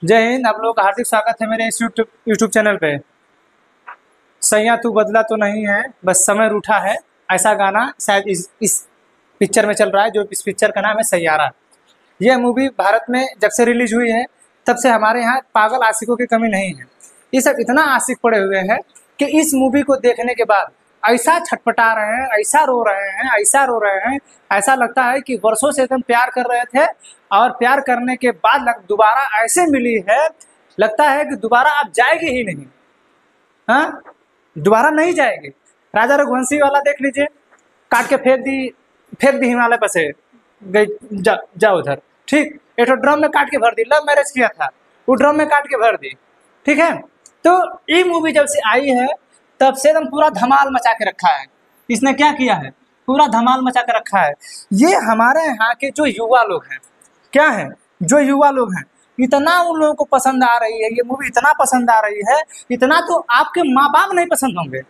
जय हिंद। आप लोगों का हार्दिक स्वागत है मेरे इस यूट्यूब चैनल पे। सैया तू बदला तो नहीं है, बस समय रूठा है, ऐसा गाना शायद इस पिक्चर में चल रहा है, जो इस पिक्चर का नाम है सैयारा। यह मूवी भारत में जब से रिलीज हुई है तब से हमारे यहाँ पागल आशिकों की कमी नहीं है। ये सब इतना आशिक पड़े हुए हैं कि इस मूवी को देखने के बाद ऐसा छटपटा रहे हैं, ऐसा रो रहे हैं, ऐसा रो रहे हैं, ऐसा लगता है कि वर्षों से एकदम प्यार कर रहे थे और प्यार करने के बाद दोबारा ऐसे मिली है, लगता है कि दोबारा आप जाएगी ही नहीं। हाँ, दोबारा नहीं जाएगी। राजा रघुवंशी वाला देख लीजिए, काट के फेंक दी हिमालय पर से गई, जा उधर। ठीक, एक ड्रम में काट के भर दी, लव मैरिज किया था, वो ड्रम में काट के भर दी। ठीक है, तो ये मूवी जब से आई है तब से एकदम पूरा धमाल मचा के रखा है। इसने क्या किया है, पूरा धमाल मचा के रखा है। ये हमारे यहाँ के जो युवा लोग हैं, क्या है, जो युवा लोग हैं, इतना उन लोगों को पसंद आ रही है ये मूवी, इतना पसंद आ रही है, इतना तो आपके माँ बाप नहीं पसंद होंगे।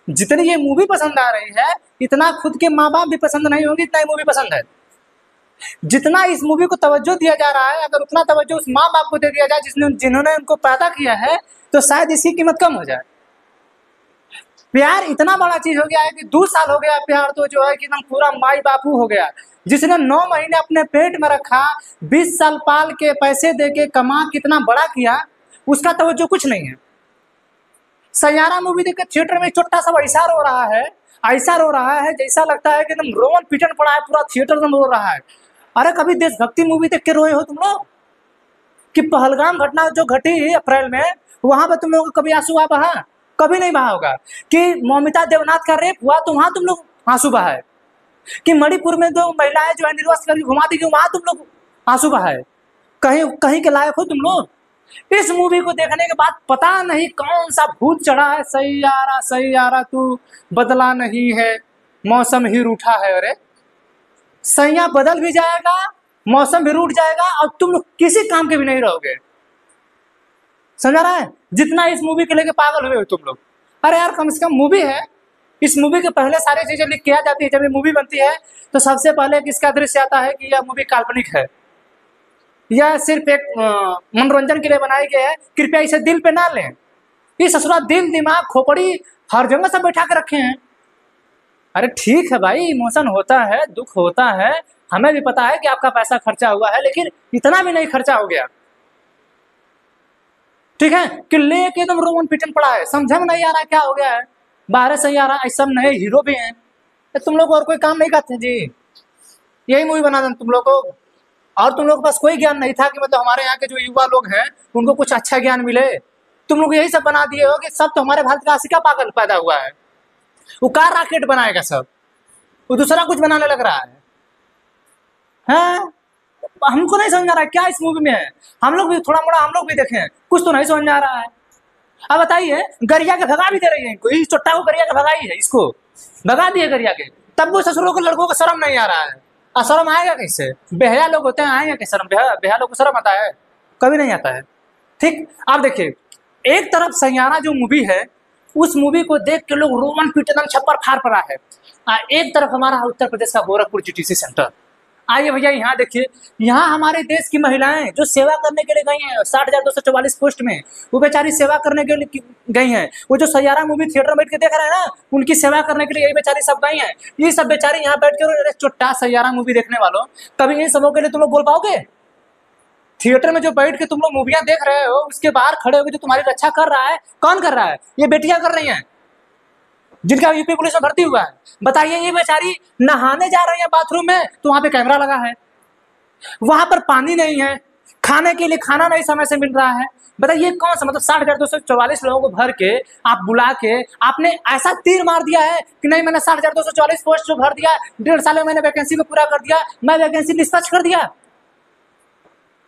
जितनी ये मूवी पसंद आ रही है इतना खुद के माँ बाप भी पसंद नहीं होंगे, इतना ये मूवी पसंद है। जितना इस मूवी को तवज्जो दिया जा रहा है, अगर उतना तवज्जो उस माँ बाप को दे दिया जाए जिन्होंने उनको पैदा किया है, तो शायद इसकी कीमत कम हो जाए। प्यार इतना बड़ा चीज हो गया है कि 2 साल हो गया प्यार, तो जो है कि एकदम पूरा माई बापू हो गया। जिसने 9 महीने अपने पेट में रखा, 20 साल पाल के, पैसे दे के, कमा कितना बड़ा किया, उसका तवज्जो कुछ नहीं है। सैयारा मूवी देख के थिएटर में छोटा सा ऐसा रो रहा है, ऐसा रो रहा है जैसा लगता है कि एकदम रोवन पिटन पड़ा है, पूरा थिएटर में रो रहा है। अरे कभी देशभक्ति मूवी देख के रोए हो तुम लोग? कि पहलगाम घटना जो घटी अप्रैल में, वहां पर तुम लोग कभी आंसू बहा? कभी नहीं बहा होगा। कि मौमिता देवनाथ का रेप हुआ तो वहां तुम लोग आंसू बहाए? कि मणिपुर में जो महिलाएं जो है निर्वस्त्र करके घुमा दी गई, वहां तुम लोग आंसू बहाए? कहीं कहीं के लायक हो तुम लोग? इस मूवी को देखने के बाद पता नहीं कौन सा भूत चढ़ा है, सैयारा सैयारा तू बदला नहीं है, मौसम ही रूठा है। अरे सैया बदल भी जाएगा, मौसम भी रूठ जाएगा और तुम लोग किसी काम के भी नहीं रहोगे। समझ रहा है? जितना इस मूवी के लेके पागल हुए हो तुम लोग। अरे यार कम से कम मूवी है, इस मूवी के पहले सारी चीजें लिख के आ जाती है। जब ये मूवी बनती है तो सबसे पहले किसका दृश्य आता है कि यह मूवी काल्पनिक है, यह सिर्फ एक मनोरंजन के लिए बनाई गई है, कृपया इसे दिल पे ना लें। ये ससुरा दिल दिमाग खोपड़ी हर जगह सब बैठा के रखे हैं। अरे ठीक है भाई, इमोशन होता है, दुख होता है, हमें भी पता है कि आपका पैसा खर्चा हुआ है, लेकिन इतना भी नहीं खर्चा हो गया। ठीक है, कि लेके एकदम रोमन पिटन पड़ा है, समझ में नहीं आ रहा है क्या हो गया है। बाहर से आ रहा है, सब नए हीरो भी हैं। तुम लोग और कोई काम नहीं करते जी, यही मूवी बना दें तुम लोग को। और तुम लोग के पास कोई ज्ञान नहीं था कि मतलब हमारे यहाँ के जो युवा लोग हैं उनको कुछ अच्छा ज्ञान मिले। तुम लोग यही सब बना दिए हो कि सब तो हमारे भारत का आशिका पागल पैदा हुआ है, वो कार रॉकेट बनाएगा सब, वो दूसरा कुछ बनाने लग रहा है। हाँ? हमको नहीं समझ आ रहा है क्या इस मूवी में है। हम लोग भी थोड़ा मोड़ा हम लोग भी देखें, कुछ तो नहीं समझ में आ रहा है। अब बताइए, गरिया के भगा भी दे रही है इनको, इस चोट्टा को गरिया के भगाई है, इसको भगा दिए गरिया के, तब वो ससुरों के लड़कों को शर्म नहीं आ रहा है। और शर्म आएगा कैसे? बेहया लोग होते हैं, आएंगे कैसे शर्म? बेहया लोग को शर्म आता है? कभी नहीं आता है। ठीक, आप देखिए, एक तरफ सैयारा जो मूवी है, उस मूवी को देख के लोग रोमन पीट एकदम छप्पर फाड़ पड़ा है। एक तरफ हमारा उत्तर प्रदेश का गोरखपुर जीटीसी सेंटर। आइए भैया यहाँ देखिए, यहाँ हमारे देश की महिलाएं जो सेवा करने के लिए गई हैं 60,244 पोस्ट में, वो बेचारी सेवा करने के लिए गई हैं। वो जो सैयारा मूवी थिएटर में बैठ के देख रहे हैं ना, उनकी सेवा करने के लिए यही बेचारी सब गई हैं। ये सब बेचारी यहाँ बैठ के चुट्टा सैयारा मूवी देखने वालों, कभी इन सबों के लिए तुम लोग बोल पाओगे? थिएटर में जो बैठ के तुम लोग मूवियां देख रहे हो, उसके बाहर खड़े होकर जो तुम्हारी रक्षा कर रहा है, कौन कर रहा है? ये बेटियां कर रही हैं, जिनका यूपी पुलिस में भर्ती हुआ है। बताइए, ये बेचारी नहाने जा रही है बाथरूम में, तो वहां पे कैमरा लगा है, वहां पर पानी नहीं है, खाने के लिए खाना नहीं समय से मिल रहा है। बताइए कौन सा, मतलब 60,244 लोगों को भर के आप बुला के आपने ऐसा तीर मार दिया है कि नहीं, मैंने 60,244 पोस्ट जो भर दिया, 1.5 साल में मैंने वैकेंसी को पूरा कर दिया, मैं वैकेंसी डिस्पैच कर दिया।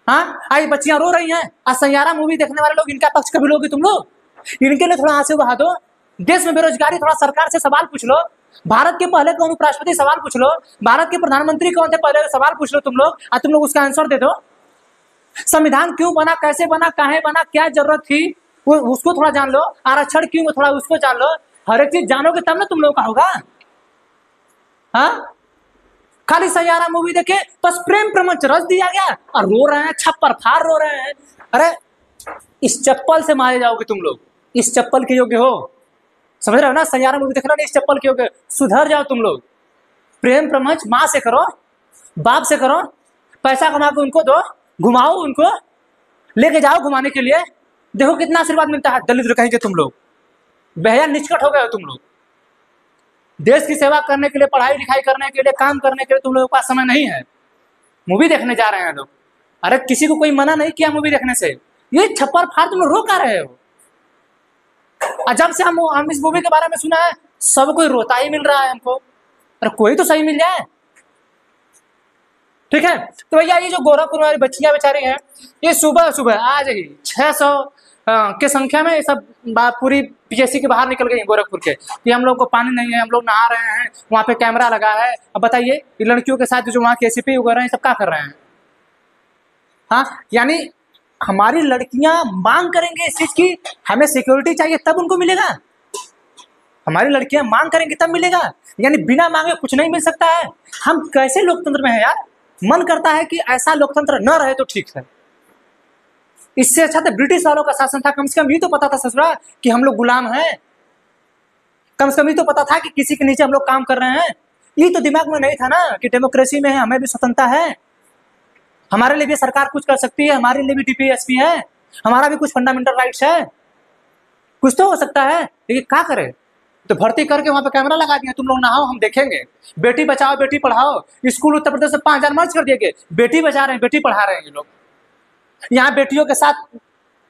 हाँ, आई बच्चियां रो रही हैं। आज सैयारा मूवी देखने वाले लोग, इनका पक्ष कभी लोगे तुम लोग? इनके लिए थोड़ा आंसू बहा दो। देश में बेरोजगारी, थोड़ा सरकार से सवाल पूछ लो। भारत के पहले कौन उपराष्ट्रपति, सवाल पूछ लो। भारत के प्रधानमंत्री कौन थे पहले, सवाल पूछ लो तुम लोग, और तुम लोग उसका आंसर दे दो। संविधान क्यों बना, कैसे बना, काहे बना, क्या जरूरत थी, वो उसको थोड़ा जान लो। आरक्षण क्यों, थोड़ा उसको जान लो। हर एक चीज जानोगे तब ना तुम लोग का होगा। हाँ, खाली सैयारा मूवी देखे बस प्रेम प्रमंच रच दिया गया और रो रहे हैं, छप्पर फाड़ रो रहे हैं। अरे इस चप्पल से मारे जाओगे तुम लोग, इस चप्पल के योग्य हो, समझ रहे हो ना? सैयारा मूवी देखना नहीं, इस चप्पल के योग्य, सुधर जाओ तुम लोग। प्रेम प्रमंच माँ से करो, बाप से करो, पैसा कमा के उनको दो, घुमाओ उनको, लेके जाओ घुमाने के लिए, देखो कितना आशीर्वाद मिलता है। दलित कहेंगे तुम लोग, बेहया निचकट हो गए हो तुम लोग। देश की सेवा करने के लिए, पढ़ाई लिखाई करने के लिए, काम करने के लिए तुम लोगों के पास समय नहीं है, मूवी देखने जा रहे हैं लोग। अरे किसी को कोई मना नहीं किया मूवी देखने से, ये छप्पर फाड़ तुम लोग रो का रहे हो। और जब से हम इस मूवी के बारे में सुना है, सब कोई रोता ही मिल रहा है हमको। अरे कोई तो सही मिल जाए, ठीक है? तो भैया ये जो गोरखपुर वाली बच्चियां बेचारी हैं, ये सुबह सुबह आज ही 600 के संख्या में सब पूरी पीएससी के बाहर निकल गई गोरखपुर के कि हम लोग को पानी नहीं है, हम लोग नहा रहे हैं, वहां पे कैमरा लगा है। अब बताइए ये लड़कियों के साथ जो वहां के एसीपी वगैरह हैं सब क्या कर रहे हैं? हाँ, यानी हमारी लड़कियां मांग करेंगे इस चीज की, हमें सिक्योरिटी चाहिए तब उनको मिलेगा। हमारी लड़कियां मांग करेंगी तब मिलेगा, यानी बिना मांगे कुछ नहीं मिल सकता है। हम कैसे लोकतंत्र में है यार? मन करता है कि ऐसा लोकतंत्र न रहे तो ठीक है। इससे अच्छा तो ब्रिटिश वालों का शासन था, कम से कम ये तो पता था ससुरा कि हम लोग गुलाम हैं, कम से कम ये तो पता था कि किसी के नीचे हम लोग काम कर रहे हैं। ये तो दिमाग में नहीं था ना कि डेमोक्रेसी में है, हमें भी स्वतंत्रता है, हमारे लिए भी सरकार कुछ कर सकती है, हमारे लिए भी डीपीएसपी है, हमारा भी कुछ फंडामेंटल राइट्स है, कुछ तो हो सकता है। लेकिन क्या करे? तो भर्ती करके वहां पे कैमरा लगा दिया, तुम लोग नहाओ हम देखेंगे। बेटी बचाओ बेटी पढ़ाओ, स्कूल उत्तर प्रदेश में 5000 मर्ज कर दिए गए, बेटी बचा रहे हैं बेटी पढ़ा रहे हैं ये लोग। यहाँ बेटियों के साथ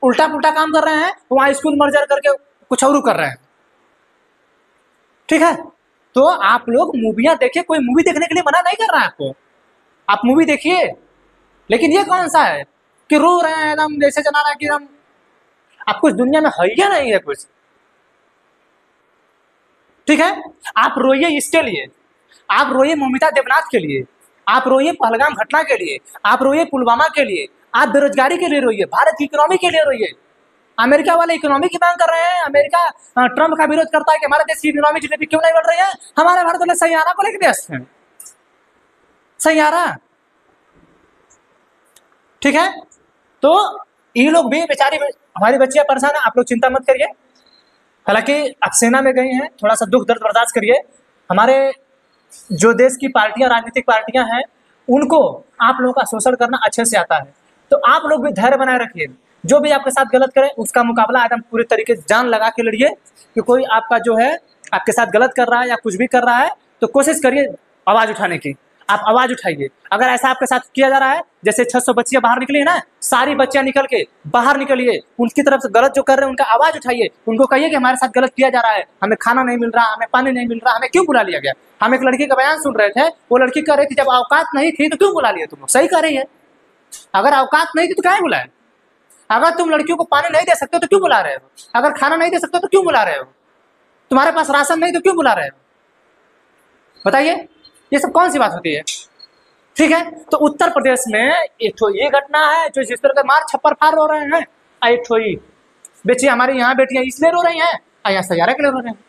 उल्टा पुल्टा काम कर रहे हैं, वहां स्कूल मर्जर करके कुछ और कर रहे हैं, ठीक है? तो आप लोग मूवियां देखिए, कोई मूवी देखने के लिए मना नहीं कर रहा है आपको, आप मूवी देखिए। लेकिन ये कौन सा है कि रो रहे हैं एकदम जैसे जना रहा है कि हम, आप कुछ दुनिया में है या नहीं है कुछ, ठीक है? आप रोइए इसके लिए, आप रोइए ममिता देवनाथ के लिए, आप रोइए पहलगाम घटना के लिए, आप रोइए पुलवामा के लिए, आप बेरोजगारी के लिए रोइए, भारत की इकोनॉमी के लिए रोइए। अमेरिका वाले इकोनॉमी की मांग कर रहे हैं, अमेरिका ट्रम्प का विरोध करता है कि हमारे देश की इकोनॉमी जीडीपी क्यों नहीं बढ़ रही है। हमारे भारत वाले सैयारा को लेकर व्यस्त हैं, सैयारा, ठीक है? तो ये लोग भी बेचारी, हमारी बच्चियां परेशान है, आप लोग चिंता मत करिए। हालांकि अब सेना में गई हैं, थोड़ा सा दुख दर्द बर्दाश्त करिए। हमारे जो देश की पार्टियां, राजनीतिक पार्टियां हैं, उनको आप लोगों का शोषण करना अच्छे से आता है, तो आप लोग भी धैर्य बनाए रखिए। जो भी आपके साथ गलत करे उसका मुकाबला एकदम पूरे तरीके से जान लगा के लड़िए कि कोई आपका जो है आपके साथ गलत कर रहा है या कुछ भी कर रहा है तो कोशिश करिए आवाज उठाने की, आप आवाज उठाइए। अगर ऐसा आपके साथ किया जा रहा है, जैसे 600 बच्चियां बाहर निकली है ना, सारी बच्चियां निकल के बाहर निकलिए, उनकी तरफ से गलत जो कर रहे हैं उनका आवाज उठाइए, उनको कहिए कि हमारे साथ गलत किया जा रहा है, हमें खाना नहीं मिल रहा, हमें पानी नहीं मिल रहा, हमें क्यों बुला लिया गया। हम एक लड़की का बयान सुन रहे थे, वो लड़की कह रही थी जब औकात नहीं थी तो क्यों बुला लिया तुम लोग। सही कह रही है, अगर औकात नहीं थी तो क्या बुलाए। अगर तुम लड़कियों को पानी नहीं दे सकते तो क्यों बुला रहे हो, अगर खाना नहीं दे सकते तो क्यों बुला रहे हो, तुम्हारे पास राशन नहीं तो क्यों बुला रहे हो, बताइए। ये सब कौन सी बात होती है, ठीक है? तो उत्तर प्रदेश में एक तो ये घटना है जो जिस तरह का मार छप्पर फाड़ रो रहे हैं, एक तो बेची हमारी यहाँ बेटियां इसलिए रो रही हैं, यहाँ सैयारा के लिए रो रहे हैं,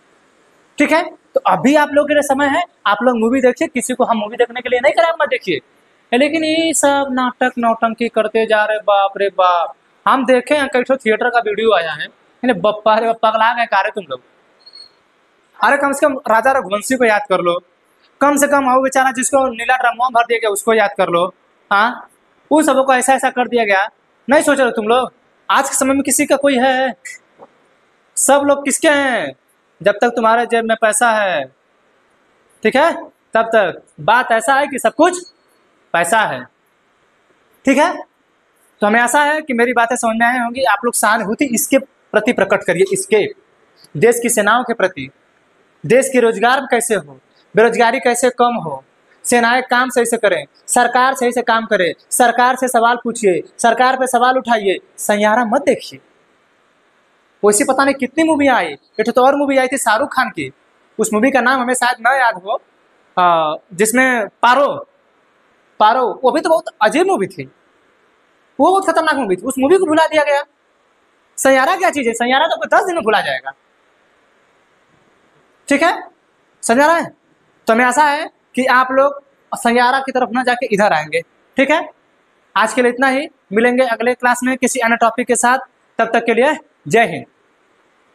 ठीक है? तो अभी आप लोगों के लिए समय है, आप लोग मूवी देखिए, किसी को हम मूवी देखने के लिए नहीं कराए मत देखिए, लेकिन ये सब नाटक नौटंकी करते जा रहे, बाप रे बाप। हम देखे हैं कई थिएटर का वीडियो आया है, बप्पा रे बप्पा पगला गए कारे तुम लोग। अरे कम से कम राजा रघुवंशी को याद कर लो, कम से कम वो बेचारा जिसको नीला ड्रमवा भर दिया गया उसको याद कर लो। हाँ, उन सबों को ऐसा ऐसा कर दिया गया, नहीं सोच रहे तुम लोग? आज के समय में किसी का कोई है? सब लोग किसके हैं? जब तक तुम्हारे जेब में पैसा है, ठीक है, तब तक बात ऐसा है कि सब कुछ पैसा है, ठीक है? तो हमें आशा है कि मेरी बातें समझ में आई होंगी। आप लोग सहानुभूति इसके प्रति प्रकट करिए, इसके देश की सेनाओं के प्रति, देश के रोजगार कैसे हो, बेरोजगारी कैसे कम हो, सेनाएं काम सही से करें, सरकार सही से काम करे, सरकार से सवाल पूछिए, सरकार पे सवाल उठाइए, सैयारा मत देखिए। वैसे पता नहीं कितनी मूवी आई, एक तो और मूवी आई थी शाहरुख खान की, उस मूवी का नाम हमें शायद न याद हो, जिसमें पारो पारो, वो भी तो बहुत अजीब मूवी थी, वो बहुत खतरनाक मूवी थी, उस मूवी को भुला दिया गया। सैयारा क्या चीज है? सैयारा तो 10 दिन में भुला जाएगा, ठीक है, समझ रहा है? तो हमें आशा है कि आप लोग सैयारा की तरफ ना जाके इधर आएंगे। ठीक है, आज के लिए इतना ही, मिलेंगे अगले क्लास में किसी अन्य टॉपिक के साथ। तब तक के लिए जय हिंद।